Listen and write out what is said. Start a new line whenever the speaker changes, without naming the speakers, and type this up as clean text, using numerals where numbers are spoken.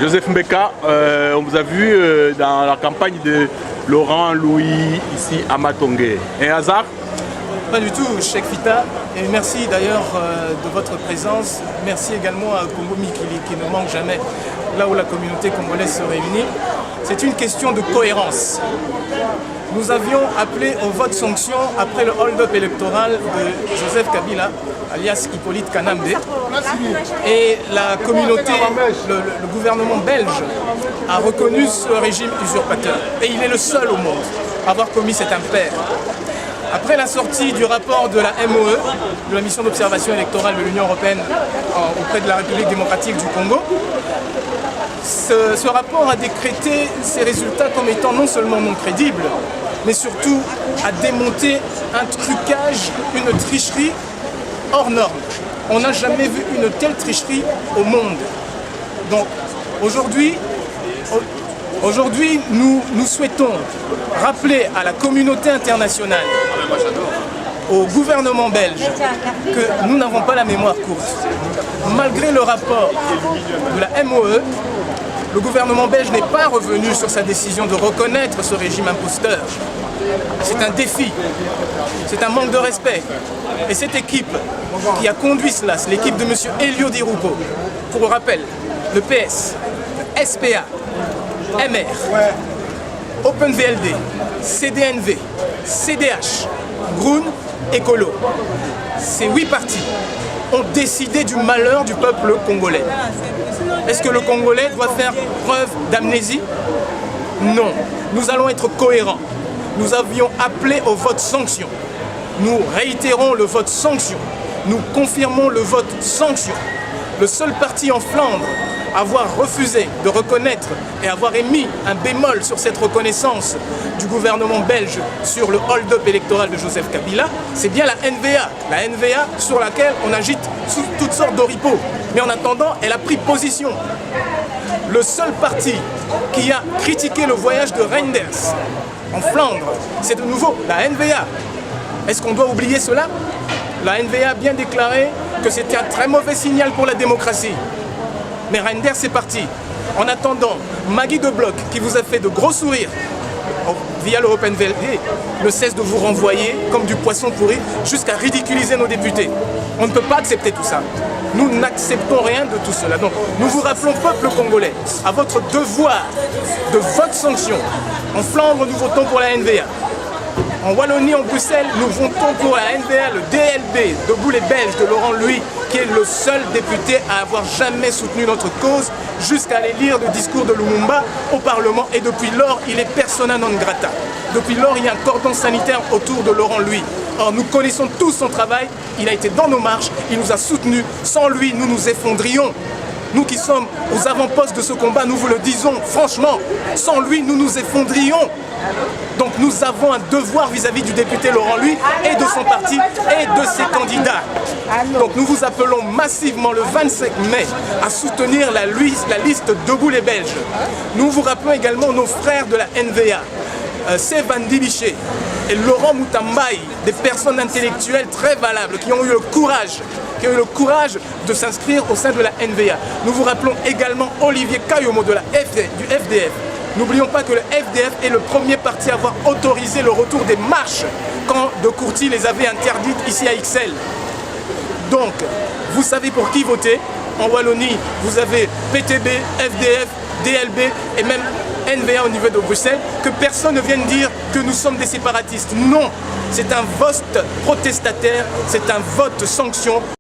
Joseph Mbeka, on vous a vu dans la campagne de Laurent Louis ici à Matongé. Un hasard?
Pas du tout, Cheikh Fita. Et merci d'ailleurs de votre présence. Merci également à Congo Mikili qui ne manque jamais là où la communauté congolaise se réunit. C'est une question de cohérence. Nous avions appelé au vote sanction après le hold-up électoral de Joseph Kabila, alias Hippolyte Kanambe. Et la communauté, le gouvernement belge a reconnu ce régime usurpateur. Et il est le seul au monde à avoir commis cet impair. Après la sortie du rapport de la MOE, de la mission d'observation électorale de l'Union européenne auprès de la République démocratique du Congo, ce rapport a décrété ces résultats comme étant non seulement non crédibles, mais surtout a démonté un trucage, une tricherie hors norme. On n'a jamais vu une telle tricherie au monde. Donc aujourd'hui, nous souhaitons rappeler à la communauté internationale, au gouvernement belge, que nous n'avons pas la mémoire courte. Malgré le rapport de la MOE, le gouvernement belge n'est pas revenu sur sa décision de reconnaître ce régime imposteur. C'est un défi, c'est un manque de respect. Et cette équipe qui a conduit cela, c'est l'équipe de M. Elio Di Rupo, pour rappel, le PS, le SPA, MR, OpenVLD, CDNV, CDH, Groen, Écolo. Ces 8 partis ont décidé du malheur du peuple congolais. Est-ce que le Congolais doit faire preuve d'amnésie? Non. Nous allons être cohérents. Nous avions appelé au vote sanction. Nous réitérons le vote sanction. Nous confirmons le vote sanction. Le seul parti en Flandre à avoir refusé de reconnaître et avoir émis un bémol sur cette reconnaissance du gouvernement belge sur le hold-up électoral de Joseph Kabila, c'est bien la NVA. La NVA sur laquelle on agite sous toutes sortes d'oripeaux. Mais en attendant, elle a pris position. Le seul parti qui a critiqué le voyage de Reinders en Flandre, c'est de nouveau la NVA. Est-ce qu'on doit oublier cela? La NVA a bien déclaré que c'était un très mauvais signal pour la démocratie. Mais Reinders est parti. En attendant, Maggie de Bloch, qui vous a fait de gros sourires via le OpenVLD, ne cesse de vous renvoyer comme du poisson pourri jusqu'à ridiculiser nos députés. On ne peut pas accepter tout ça. Nous n'acceptons rien de tout cela. Donc nous vous rappelons, peuple congolais, à votre devoir de vote sanction. En Flandre, nous votons pour la NVA. En Wallonie, en Bruxelles, nous votons pour la NVA, le DLB, Debout les Belges, de Laurent Louis, qui est le seul député à avoir jamais soutenu notre cause, jusqu'à aller lire le discours de Lumumba au Parlement. Et depuis lors, il est persona non grata. Depuis lors, il y a un cordon sanitaire autour de Laurent Louis. Or, nous connaissons tous son travail, il a été dans nos marches, il nous a soutenus. Sans lui, nous nous effondrions. Nous qui sommes aux avant-postes de ce combat, nous vous le disons franchement, sans lui, nous nous effondrions. Donc nous avons un devoir vis-à-vis du député Laurent Louis et de son parti et de ses candidats. Donc nous vous appelons massivement le 25 mai à soutenir la liste Debout les Belges. Nous vous rappelons également nos frères de la NVA, Sévan Dibiché et Laurent Moutambaï, des personnes intellectuelles très valables qui ont eu le courage de s'inscrire au sein de la NVA. Nous vous rappelons également Olivier Kayomo du FDF. N'oublions pas que le FDF est le premier parti à avoir autorisé le retour des marches quand de Courty les avait interdites ici à XL. Donc, vous savez pour qui voter. En Wallonie, vous avez PTB, FDF, DLB et même NVA au niveau de Bruxelles. Que personne ne vienne dire que nous sommes des séparatistes. Non, c'est un vote protestataire, c'est un vote sanction.